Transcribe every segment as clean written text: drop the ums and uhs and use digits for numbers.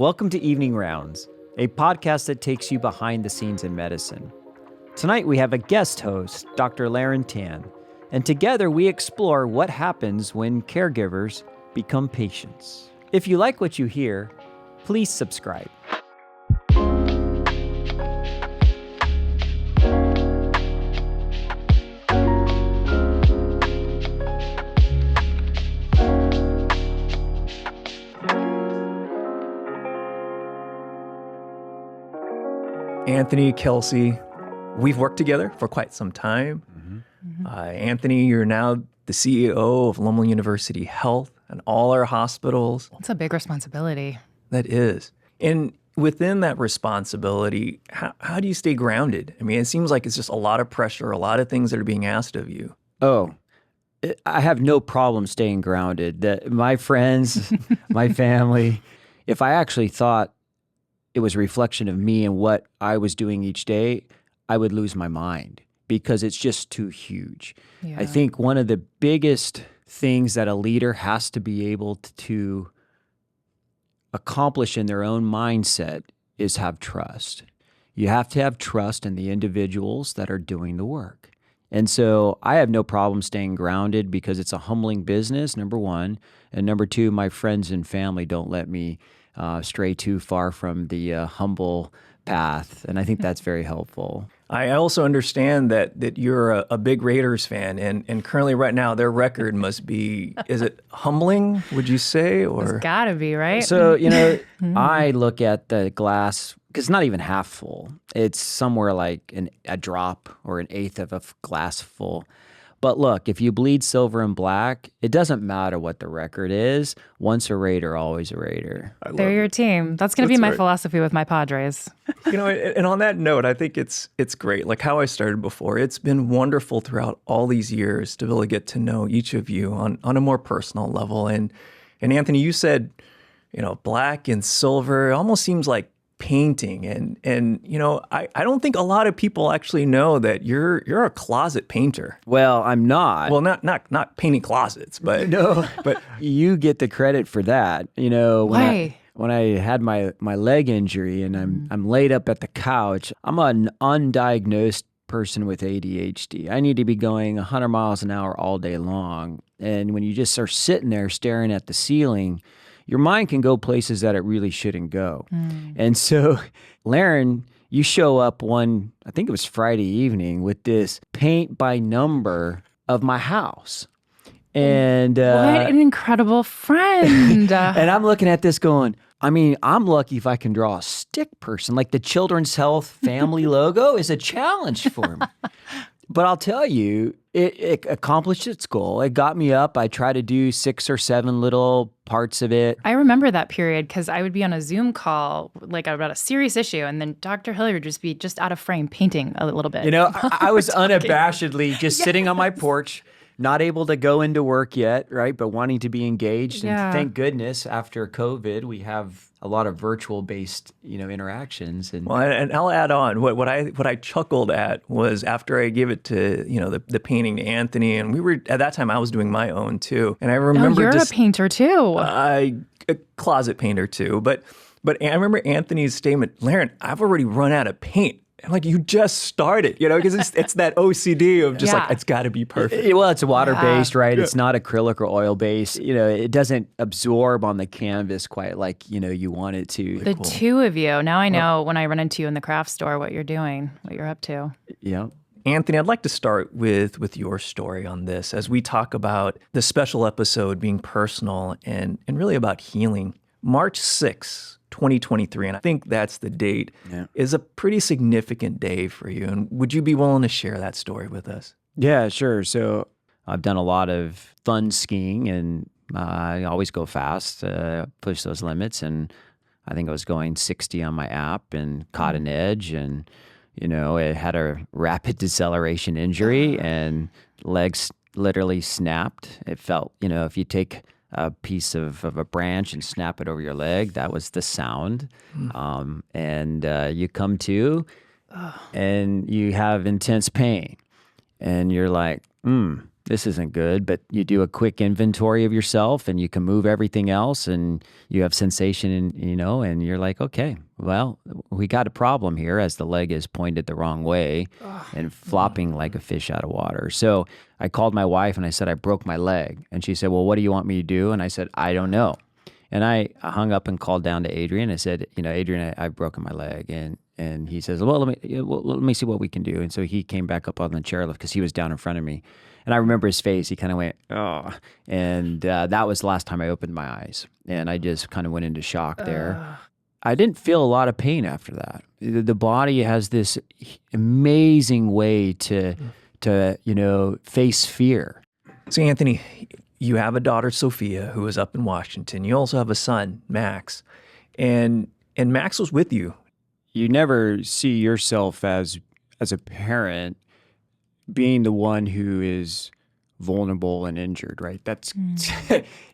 Welcome to Evening Rounds, a podcast that takes you behind the scenes in medicine. Tonight we have a guest host, Dr. Laren Tan, and together we explore what happens when caregivers become patients. If you like what you hear, please subscribe. Anthony, Kelsey, we've worked together for quite some time. Anthony, you're now the CEO of Lowell University Health and all our hospitals. It's a big responsibility. That is. And within that responsibility, how do you stay grounded? I mean, it seems like it's just a lot of pressure, a lot of things that are being asked of you. I have no problem staying grounded. My friends, my family, if I actually thought it was a reflection of me and what I was doing each day, I would lose my mind because it's just too huge. Yeah. I think one of the biggest things that a leader has to be able to accomplish in their own mindset is have trust. You have to have trust in the individuals that are doing the work. And so I have no problem staying grounded because it's a humbling business, number one. And number two, my friends and family don't let me stray too far from the humble path. And I think that's very helpful. I also understand that you're a big Raiders fan, and currently right now their record must be, is it humbling, would you say? Or It's gotta be, right? So, I look at the glass, because it's not even half full. It's somewhere like a drop or an eighth of a glass full. But look, if you bleed silver and black, it doesn't matter what the record is. Once a Raider, always a Raider. They're your team. That's going to be my philosophy with my Padres. And on that note, I think it's great. Like how I started before, it's been wonderful throughout all these years to be able to get to know each of you on a more personal level. And Anthony, you said, black and silver, it almost seems like painting. And I don't think a lot of people actually know that you're a closet painter. Well, I'm not. Well, not painting closets, but no. But you get the credit for that. Why? When I had my leg injury and I'm laid up at the couch, I'm an undiagnosed person with ADHD. I need to be going 100 miles an hour all day long. And when you just are sitting there staring at the ceiling, your mind can go places that it really shouldn't go. And so, Laren, you show up one, I think it was Friday evening, with this paint by number of my house. And what an incredible friend. and I'm looking at this going, I'm lucky if I can draw a stick person. Like the Children's Health family logo is a challenge for me. But I'll tell you, it accomplished its goal. It got me up. I tried to do 6 or 7 little parts of it. I remember that period because I would be on a Zoom call like about a serious issue, and then Dr. Hilliard would just be just out of frame painting a little bit. I was unabashedly just sitting on my porch, not able to go into work yet, right? But wanting to be engaged. Yeah. And thank goodness after COVID, we have a lot of virtual-based, interactions. And I'll add on what I chuckled at was after I gave it to the painting to Anthony, and we were at that time I was doing my own too, and I remember you're a painter too. A closet painter too, but I remember Anthony's statement, Laren, I've already run out of paint. I'm like, you just started, because it's that OCD of just like, it's got to be perfect. Well, it's water-based, right? Yeah. It's not acrylic or oil-based. It doesn't absorb on the canvas quite like, you want it to. The cool. Two of you. Now I know when I run into you in the craft store what you're doing, what you're up to. Yeah. Anthony, I'd like to start with your story on this as we talk about the special episode being personal and really about healing. March 6th. 2023, and I think that's the date, is a pretty significant day for you. And would you be willing to share that story with us? Yeah, sure. So I've done a lot of fun skiing, and I always go fast, push those limits. And I think I was going 60 on my app and caught an edge, and it had a rapid deceleration injury, and legs literally snapped. It felt, if you take a piece of a branch and snap it over your leg. That was the sound. And you come to and you have intense pain. And you're like, this isn't good, but you do a quick inventory of yourself and you can move everything else and you have sensation and you're like, okay, well, we got a problem here as the leg is pointed the wrong way and flopping like a fish out of water. So I called my wife and I said, I broke my leg. And she said, well, what do you want me to do? And I said, I don't know. And I hung up and called down to Adrian. I said, Adrian, I've broken my leg. And he says, well, let me see what we can do. And so he came back up on the chairlift because he was down in front of me. And I remember his face. He kind of went, oh. And that was the last time I opened my eyes. And I just kind of went into shock there. I didn't feel a lot of pain after that. The body has this amazing way to face fear. So Anthony, you have a daughter, Sophia, who is up in Washington. You also have a son, Max. And Max was with you. You never see yourself as a parent being the one who is vulnerable and injured, right? That's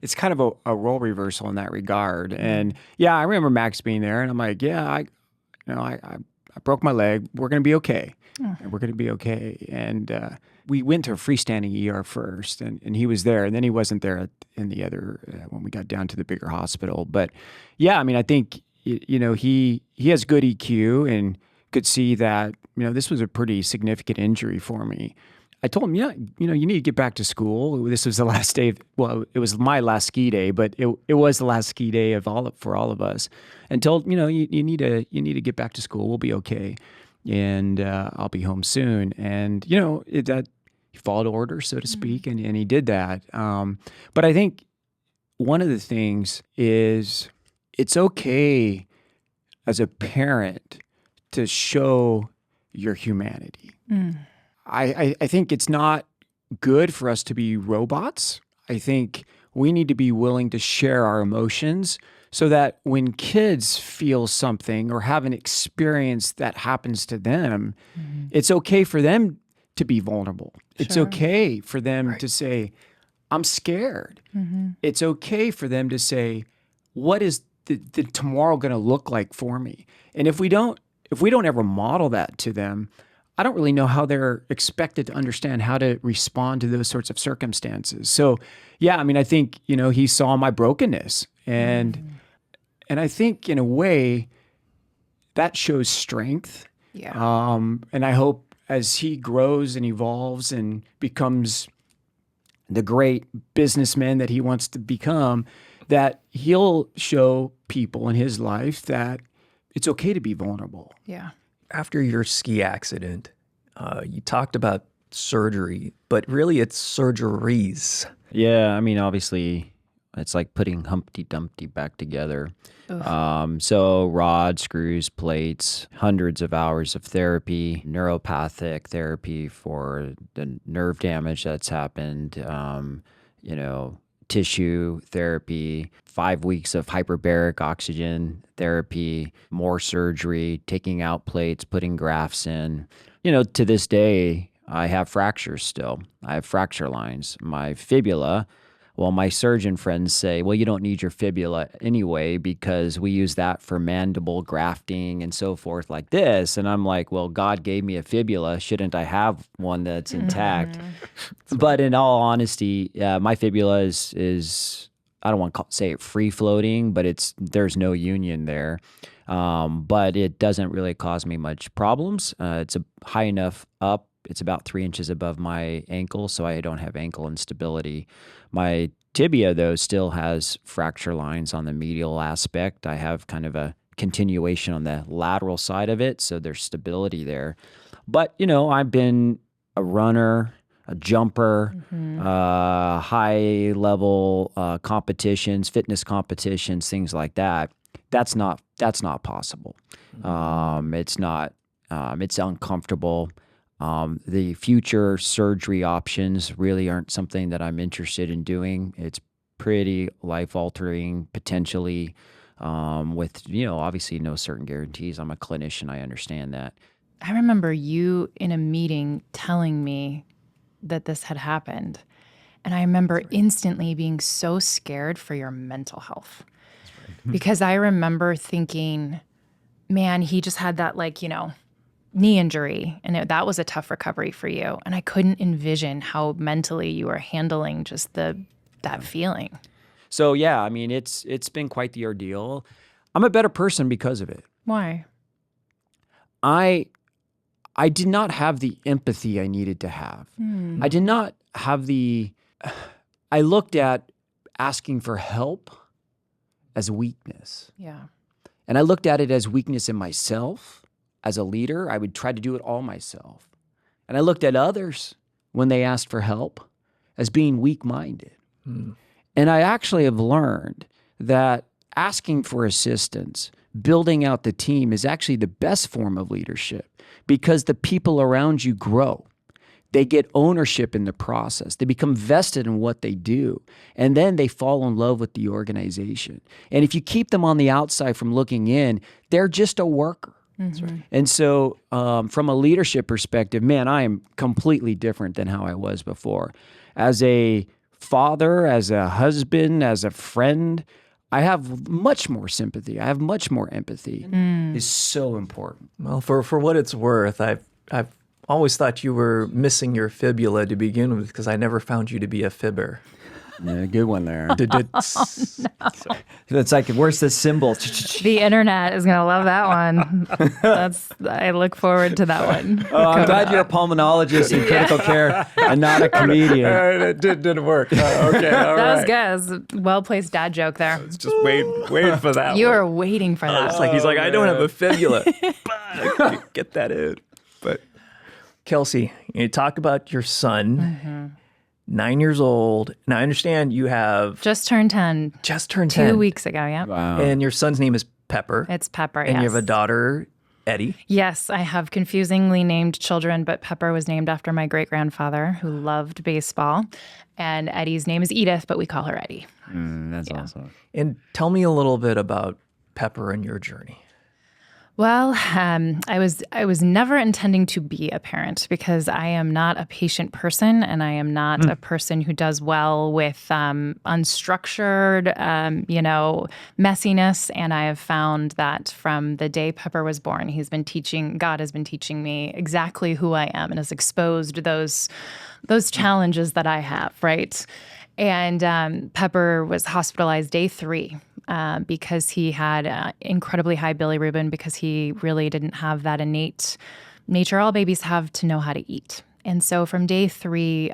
it's kind of a role reversal in that regard. And yeah, I remember Max being there, and I'm like, yeah, I broke my leg. We're gonna be okay. And we're gonna be okay. And we went to a freestanding ER first, and he was there, and then he wasn't there in the other when we got down to the bigger hospital. But yeah, I mean, I think he has good EQ and could see that this was a pretty significant injury for me. I told him, yeah, you need to get back to school. This was the last day. It was my last ski day, but it was the last ski day for all of us. And told you need to get back to school. We'll be okay, and I'll be home soon. And that he followed orders, so to speak, and he did that. But I think one of the things is it's okay as a parent to show your humanity. I think it's not good for us to be robots. I think we need to be willing to share our emotions so that when kids feel something or have an experience that happens to them, it's okay for them to be vulnerable. It's okay for them to say, I'm scared. It's okay for them to say, what is the tomorrow going to look like for me? And if we don't ever model that to them, I don't really know how they're expected to understand how to respond to those sorts of circumstances. So, yeah, I mean, I think, he saw my brokenness and I think in a way that shows strength. Yeah. And I hope as he grows and evolves and becomes the great businessman that he wants to become, that he'll show people in his life that it's okay to be vulnerable. Yeah. After your ski accident, you talked about surgery, but really it's surgeries. Yeah, I mean, obviously, it's like putting Humpty Dumpty back together. So rods, screws, plates, hundreds of hours of therapy, neuropathic therapy for the nerve damage that's happened, tissue therapy, 5 weeks of hyperbaric oxygen therapy, more surgery, taking out plates, putting grafts in. To this day, I have fractures still. I have fracture lines. My fibula, well, my surgeon friends say, well, you don't need your fibula anyway because we use that for mandible grafting and so forth like this. And I'm like, well, God gave me a fibula. Shouldn't I have one that's intact? But in all honesty, my fibula is I don't want to say it free floating, but there's no union there. But it doesn't really cause me much problems. It's high enough up. It's about 3 inches above my ankle, so I don't have ankle instability. My tibia, though, still has fracture lines on the medial aspect. I have kind of a continuation on the lateral side of it, so there's stability there. But, I've been a runner, a jumper, high-level competitions, fitness competitions, things like that. That's not possible. It's not. It's uncomfortable. The future surgery options really aren't something that I'm interested in doing. It's pretty life-altering, potentially, with, obviously no certain guarantees. I'm a clinician. I understand that. I remember you in a meeting telling me that this had happened. And I remember instantly being so scared for your mental health. Because I remember thinking, man, he just had that knee injury, and that was a tough recovery for you. And I couldn't envision how mentally you were handling just that feeling. So yeah, I mean, it's been quite the ordeal. I'm a better person because of it. Why? I did not have the empathy I needed to have. I did not have I looked at asking for help as weakness. Yeah. And I looked at it as weakness in myself. As a leader, I would try to do it all myself. And I looked at others when they asked for help as being weak-minded. And I actually have learned that asking for assistance, building out the team is actually the best form of leadership because the people around you grow. They get ownership in the process. They become vested in what they do. And then they fall in love with the organization. And if you keep them on the outside from looking in, they're just a worker. That's right. And so from a leadership perspective, man, I am completely different than how I was before. As a father, as a husband, as a friend, I have much more sympathy. I have much more empathy. It's so important. Well, for what it's worth, I've always thought you were missing your fibula to begin with because I never found you to be a fibber. Yeah, good one there. No. It's like, where's the symbol? The internet is going to love that one. I look forward to that one. Oh, I'm glad you're a pulmonologist in critical care and not a comedian. It didn't work. Okay, all right. That was good. That was a well-placed dad joke there. It's just waiting for that You one. were waiting for that. It's like, he's like, I don't have a fibula. Get that in. But Kelsey, you talk about your son, 9 years old. And I understand you have Just turned 10. 2 weeks ago, yeah. Wow. And your son's name is Pepper. It's Pepper, And yes. you have a daughter, Eddie. Yes, I have confusingly named children, but Pepper was named after my great-grandfather who loved baseball. And Eddie's name is Edith, but we call her Eddie. That's awesome. And tell me a little bit about Pepper and your journey. Well, I was never intending to be a parent because I am not a patient person and I am not a person who does well with unstructured, messiness. And I have found that from the day Pepper was born, God has been teaching me exactly who I am and has exposed those challenges that I have, right? And Pepper was hospitalized day 3 because he had incredibly high bilirubin because he really didn't have that innate nature all babies have to know how to eat. And so from day 3,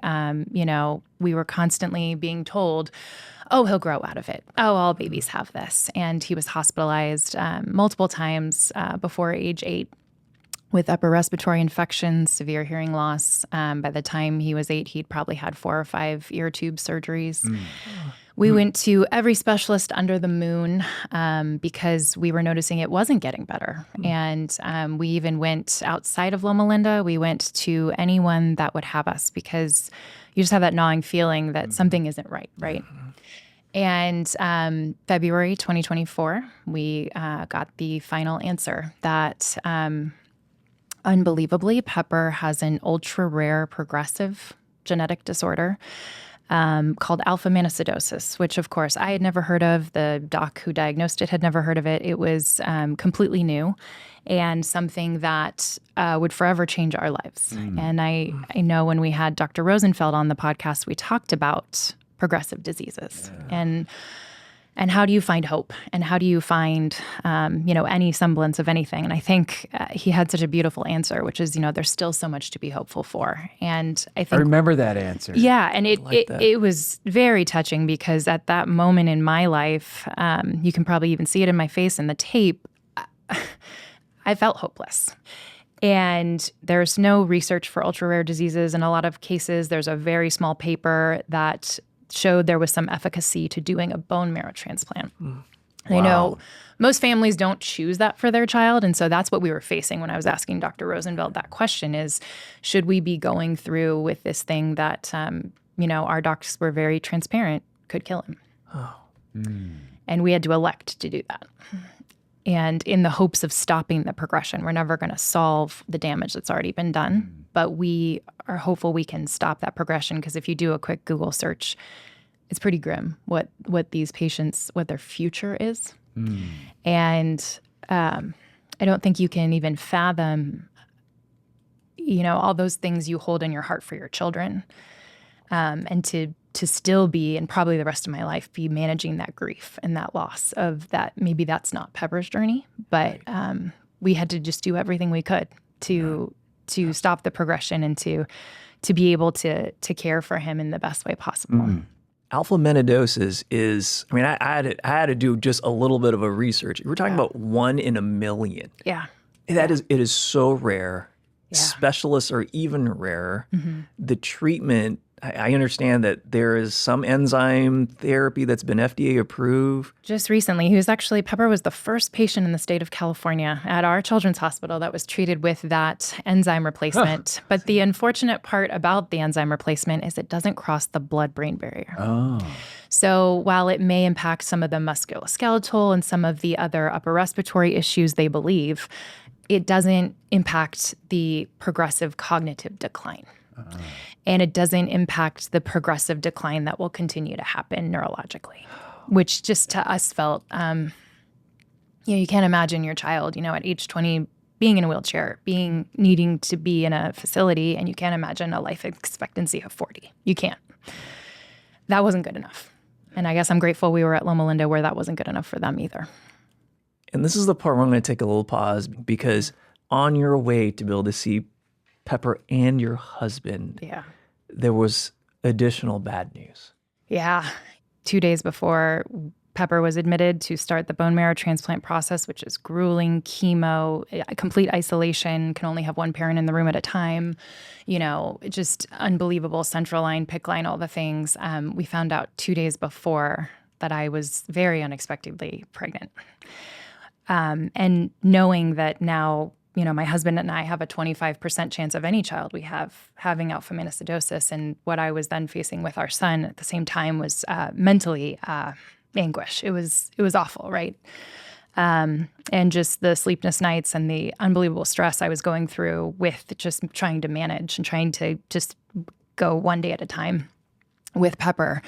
we were constantly being told, oh, he'll grow out of it. Oh, all babies have this. And he was hospitalized multiple times before age 8. With upper respiratory infections, severe hearing loss. By the time he was 8, he'd probably had 4 or 5 ear tube surgeries. We went to every specialist under the moon because we were noticing it wasn't getting better. And we even went outside of Loma Linda. We went to anyone that would have us because you just have that gnawing feeling that something isn't right, right? And February 2024, we got the final answer that unbelievably, Pepper has an ultra-rare progressive genetic disorder called Alpha-mannosidosis, which, of course, I had never heard of. The doc who diagnosed it had never heard of it. It was completely new and something that would forever change our lives. And I know when we had Dr. Rosenfeld on the podcast, we talked about progressive diseases and how do you find hope and how do you find, any semblance of anything? And I think he had such a beautiful answer, which is, there's still so much to be hopeful for. And I think I remember that answer. Yeah. And it was very touching because at that moment in my life, you can probably even see it in my face in the tape, I felt hopeless. And there's no research for ultra-rare diseases. In a lot of cases, there's a very small paper that showed there was some efficacy to doing a bone marrow transplant. I know most families don't choose that for their child. And so that's what we were facing when I was asking Dr. Rosenfeld that question is, should we be going through with this thing that, our docs were very transparent, could kill him. And we had to elect to do that. And in the hopes of stopping the progression, we're never going to solve the damage that's already been done. But we are hopeful we can stop that progression because if you do a quick Google search, it's pretty grim what these patients, what their future is. And I don't think you can even fathom all those things you hold in your heart for your children. And to still be, and probably the rest of my life, be managing that grief and that loss of that. Maybe that's not Pepper's journey, but we had to just do everything we could to stop the progression and to be able to care for him in the best way possible. Alpha-mannosidosis is, I had to do just a little bit of a research. We're talking about 1 in a million. Yeah. It is so rare. Yeah. Specialists are even rarer. The treatment, I understand that there is some enzyme therapy that's been FDA approved. Just recently, Pepper was the first patient in the state of California at our children's hospital that was treated with that enzyme replacement. But the unfortunate part about the enzyme replacement is it doesn't cross the blood-brain barrier. Oh. So while it may impact some of the musculoskeletal and some of the other upper respiratory issues they believe, it doesn't impact the progressive cognitive decline. And it doesn't impact the progressive decline that will continue to happen neurologically, which just to us felt, you can't imagine your child, at age 20 being in a wheelchair, needing to be in a facility, and you can't imagine a life expectancy of 40. You can't. That wasn't good enough. And I guess I'm grateful we were at Loma Linda where that wasn't good enough for them either. And this is the part where I'm going to take a little pause, because on your way to be able to see Pepper and your husband, there was additional bad news. Yeah. 2 days before Pepper was admitted to start the bone marrow transplant process, which is grueling, chemo, complete isolation, can only have one parent in the room at a time, just unbelievable central line, PICC line, all the things. We found out 2 days before that I was very unexpectedly pregnant. And knowing that now, my husband and I have a 25% chance of any child we have having alpha-mannosidosis. And what I was then facing with our son at the same time was mentally anguish. It was awful, right? And just the sleepless nights and the unbelievable stress I was going through with just trying to manage and trying to just go one day at a time with Pepper.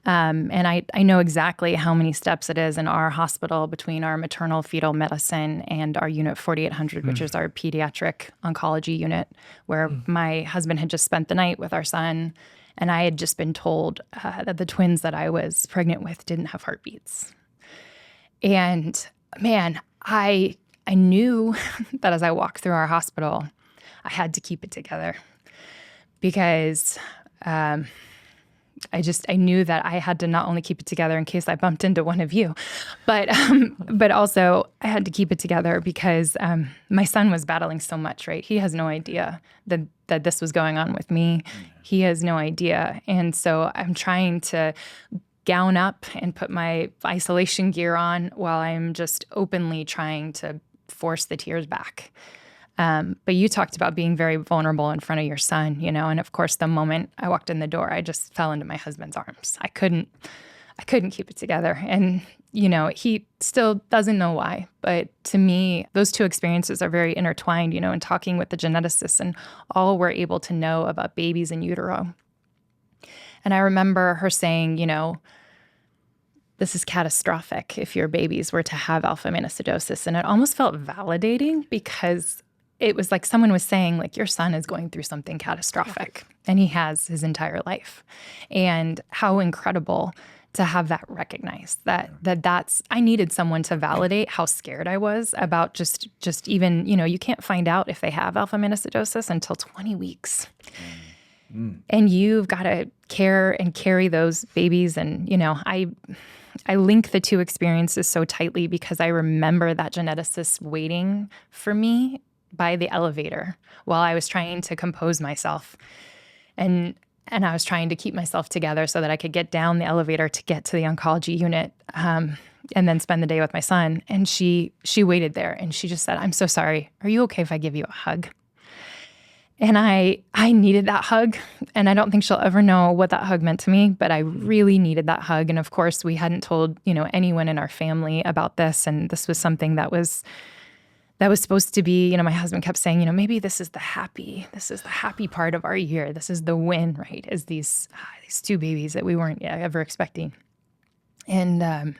And I know exactly how many steps it is in our hospital between our maternal fetal medicine and our unit 4800, which is our pediatric oncology unit, where my husband had just spent the night with our son. And I had just been told that the twins that I was pregnant with didn't have heartbeats. And man, I knew that as I walked through our hospital, I had to keep it together, because I knew that I had to not only keep it together in case I bumped into one of you, but also I had to keep it together because my son was battling so much, right? He has no idea that this was going on with me. He has no idea. And so I'm trying to gown up and put my isolation gear on while I'm just openly trying to force the tears back. But you talked about being very vulnerable in front of your son, and of course, the moment I walked in the door, I just fell into my husband's arms. I couldn't keep it together. And, he still doesn't know why. But to me, those two experiences are very intertwined, and talking with the geneticists and all we're able to know about babies in utero. And I remember her saying, this is catastrophic if your babies were to have alpha-mannosidosis. And it almost felt validating because it was like someone was saying, like, your son is going through something catastrophic, and he has his entire life. And how incredible to have that recognized, that's, I needed someone to validate how scared I was about just even, you can't find out if they have alpha-mannosidosis until 20 weeks. And you've got to care and carry those babies. And, I link the two experiences so tightly because I remember that geneticist waiting for me by the elevator while I was trying to compose myself. And I was trying to keep myself together so that I could get down the elevator to get to the oncology unit and then spend the day with my son. And she waited there and she just said, "I'm so sorry. Are you okay if I give you a hug?" And I needed that hug. And I don't think she'll ever know what that hug meant to me, but I really needed that hug. And of course, we hadn't told, anyone in our family about this. And this was something that was supposed to be, my husband kept saying, maybe this is the happy part of our year. This is the win, right? Is these two babies that we weren't ever expecting. And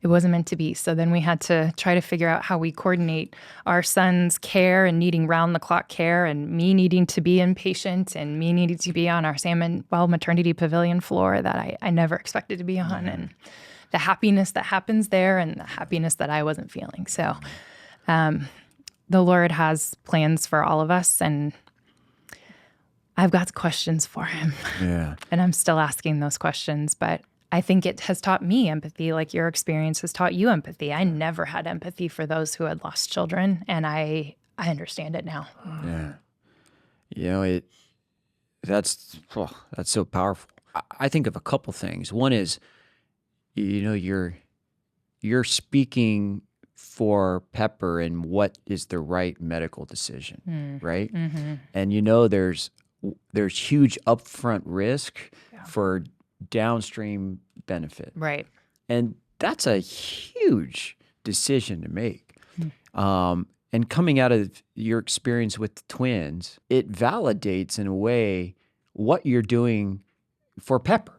it wasn't meant to be. So then we had to try to figure out how we coordinate our son's care and needing round-the-clock care, and me needing to be inpatient, and me needing to be on our Salmonwell maternity pavilion floor that I never expected to be on, and the happiness that happens there and the happiness that I wasn't feeling. So the Lord has plans for all of us, and I've got questions for him. Yeah. And I'm still asking those questions, but I think it has taught me empathy, like your experience has taught you empathy. I never had empathy for those who had lost children, and I understand it now. Yeah. You know, that's so powerful. I think of a couple things. One is, you know, you're speaking for Pepper and what is the right medical decision, right? Mm-hmm. And you know, there's huge upfront risk for downstream benefit. Right. And that's a huge decision to make. And coming out of your experience with the twins, it validates in a way what you're doing for Pepper,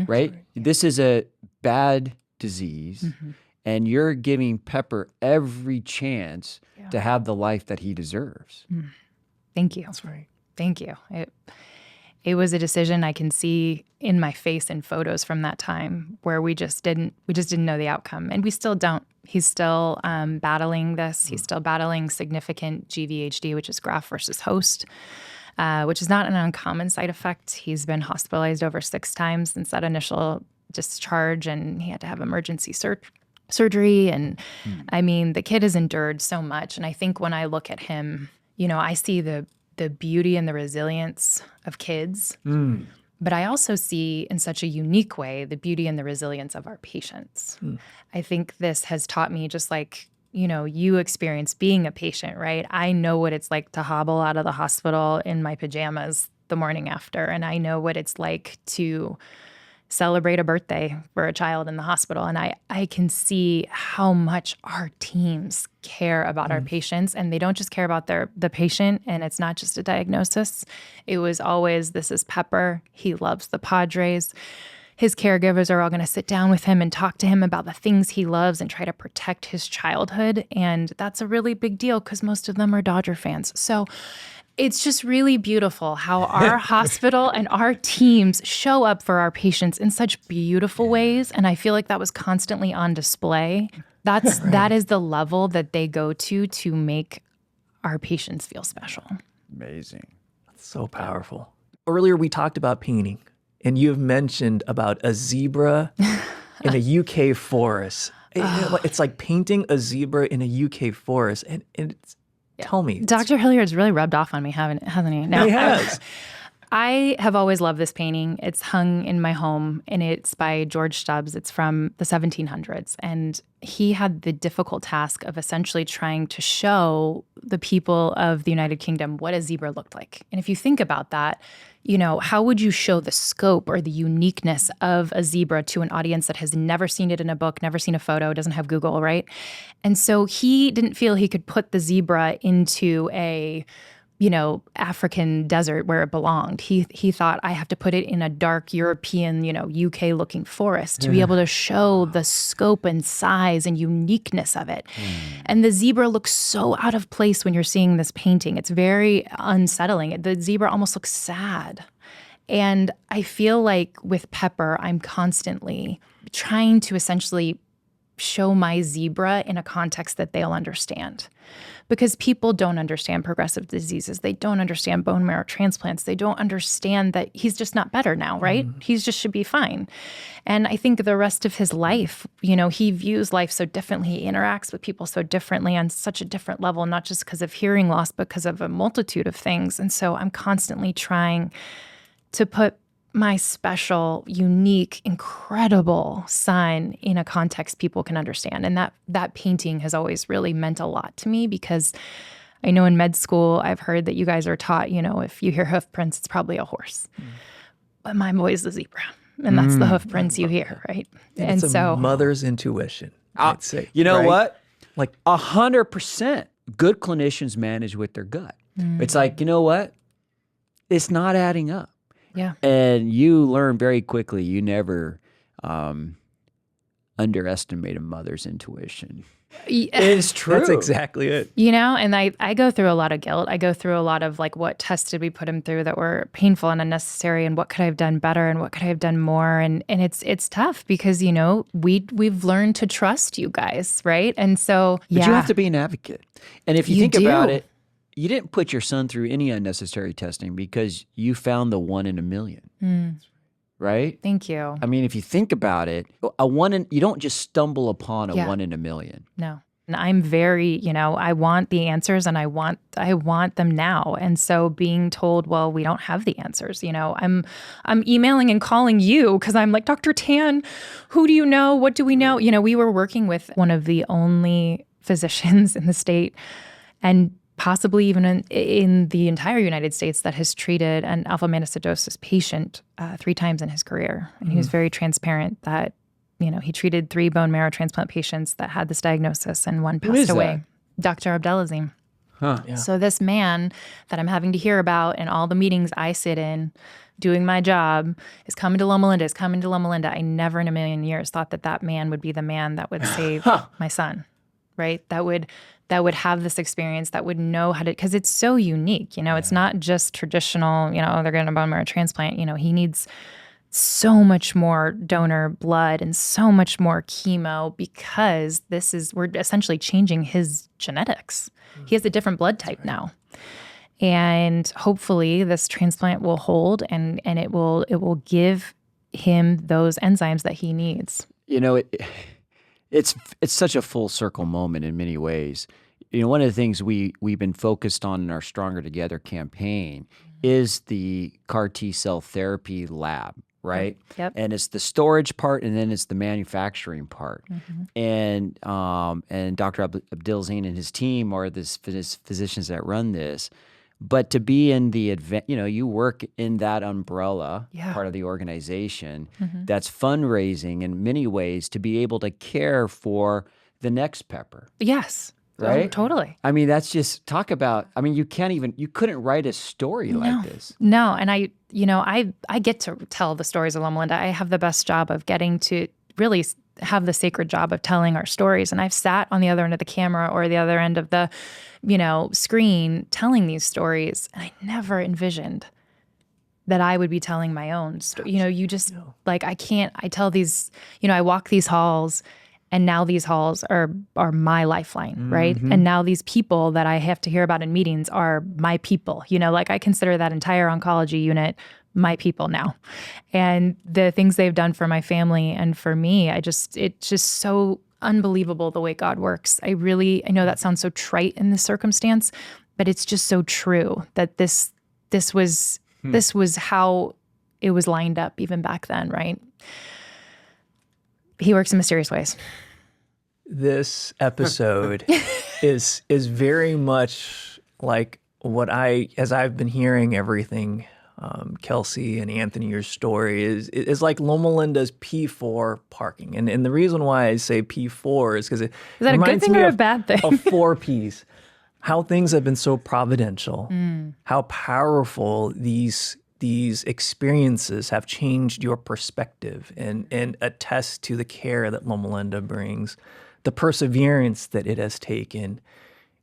right? This is a bad disease, and you're giving Pepper every chance to have the life that he deserves. Thank you. That's right. Thank you. It was a decision I can see in my face in photos from that time where we just didn't know the outcome, and we still don't. He's still battling this. He's still battling significant GVHD, which is graft versus host, which is not an uncommon side effect. He's been hospitalized over 6 times since that initial discharge, and he had to have emergency surgery. And I mean, the kid has endured so much. And I think when I look at him, you know, I see the beauty and the resilience of kids, but I also see in such a unique way the beauty and the resilience of our patients. I think this has taught me, just like, you know, you experience being a patient, right? I know what it's like to hobble out of the hospital in my pajamas the morning after, and I know what it's like to celebrate a birthday for a child in the hospital. And I can see how much our teams care about our patients, and they don't just care about the patient, and it's not just a diagnosis. It was always, this is Pepper. He loves the Padres. His caregivers are all going to sit down with him and talk to him about the things he loves and try to protect his childhood. And that's a really big deal because most of them are Dodger fans. So it's just really beautiful how our hospital and our teams show up for our patients in such beautiful ways. And I feel like that was constantly on display. That is the level that they go to make our patients feel special. Amazing. That's so powerful. Earlier we talked about painting, and you've mentioned about a zebra in a UK forest. It's like painting a zebra in a UK forest, and it's, tell me. Dr. Hilliard's really rubbed off on me, hasn't he? No, he has. I have always loved this painting. It's hung in my home, and it's by George Stubbs. It's from the 1700s. And he had the difficult task of essentially trying to show the people of the United Kingdom what a zebra looked like. And if you think about that, you know, how would you show the scope or the uniqueness of a zebra to an audience that has never seen it in a book, never seen a photo, doesn't have Google, right? And so he didn't feel he could put the zebra into a, you know, African desert where it belonged. He thought, I have to put it in a dark European, you know, UK looking forest to be able to show the scope and size and uniqueness of it. And the zebra looks so out of place when you're seeing this painting. It's very unsettling. The zebra almost looks sad. And I feel like with Pepper, I'm constantly trying to essentially show my zebra in a context that they'll understand. Because people don't understand progressive diseases. They don't understand bone marrow transplants. They don't understand that he's just not better now, right? He just should be fine. And I think the rest of his life, you know, he views life so differently. He interacts with people so differently on such a different level, not just because of hearing loss, but because of a multitude of things. And so I'm constantly trying to put my special, unique, incredible son in a context people can understand. And that painting has always really meant a lot to me, because I know in med school, I've heard that you guys are taught, you know, if you hear hoof prints, it's probably a horse. But my boy's the zebra, and that's the hoof prints you hear, right? And it's a mother's intuition, I'd say. You know what? Like 100% good clinicians manage with their gut. It's like, you know what? It's not adding up. Yeah. And you learn very quickly, you never underestimate a mother's intuition. It's true. That's exactly it. And I go through a lot of guilt. I go through a lot of like, what tests did we put him through that were painful and unnecessary, and what could I have done better, and what could I have done more? And it's tough because, we've learned to trust you guys, right? And so, But you have to be an advocate. And if you think do. about it, you didn't put your son through any unnecessary testing because you found the 1 in a million. Right? Thank you. I mean, if you think about it, you don't just stumble upon a 1 in a million. No. And I'm very, I want the answers, and I want them now. And so being told, well, we don't have the answers, I'm emailing and calling you because I'm like, Dr. Tan, who do you know? What do we know? We were working with one of the only physicians in the state, and possibly even in the entire United States, that has treated an alpha-mannosidosis patient 3 times in his career. And he was very transparent that, he treated 3 bone marrow transplant patients that had this diagnosis, and 1 passed away. Dr. Abdelazim. Huh. Yeah. So this man that I'm having to hear about in all the meetings I sit in, doing my job, is coming to Loma Linda. I never in a million years thought that man would be the man that would save my son, right? That would have this experience, that would know how to, because it's so unique. It's not just traditional, they're getting a bone marrow transplant. He needs so much more donor blood and so much more chemo, because we're essentially changing his genetics. He has a different blood type now. And hopefully this transplant will hold, and it will give him those enzymes that he needs. It's such a full circle moment in many ways. One of the things we've been focused on in our Stronger Together campaign is the CAR T cell therapy lab, right? Yep. And it's the storage part, and then it's the manufacturing part. And Dr. Abdelazim and his team are the physicians that run this. But to be in the you work in that umbrella part of the organization that's fundraising in many ways to be able to care for the next Pepper. Yes. Right? Oh, totally. I mean, that's just talk about, you couldn't write a story like this. No. And I get to tell the stories of Loma Linda. I have the best job of getting to really have the sacred job of telling our stories. And I've sat on the other end of the camera or the other end of the, screen telling these stories. And I never envisioned that I would be telling my own story. I tell these, I walk these halls, and now these halls are my lifeline, right? And now these people that I have to hear about in meetings are my people. I consider that entire oncology unit my people now. And the things they've done for my family and for me, it's just so unbelievable the way God works. I know that sounds so trite in this circumstance, but it's just so true that this was how it was lined up even back then, right? He works in mysterious ways. This episode is very much like as I've been hearing everything, Kelsey and Anthony, your story is like Loma Linda's P4 parking. And the reason why I say P4 is because it that reminds a good thing me or of, a bad thing? of 4 Ps. How things have been so providential, how powerful these experiences have changed your perspective and attest to the care that Loma Linda brings, the perseverance that it has taken.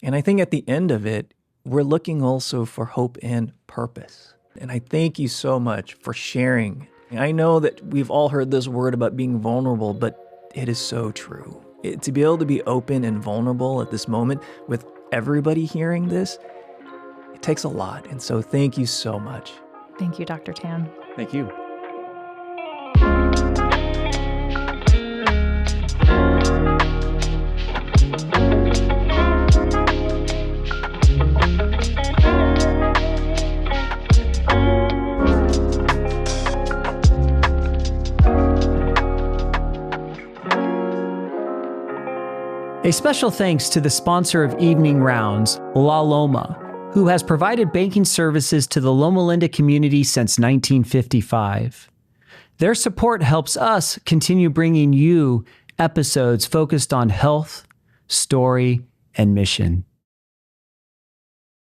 And I think at the end of it, we're looking also for hope and purpose. And I thank you so much for sharing. I know that we've all heard this word about being vulnerable, but it is so true. To be able to be open and vulnerable at this moment with everybody hearing this, it takes a lot. And so thank you so much. Thank you, Dr. Tan. Thank you. A special thanks to the sponsor of Evening Rounds, La Loma, who has provided banking services to the Loma Linda community since 1955. Their support helps us continue bringing you episodes focused on health, story, and mission.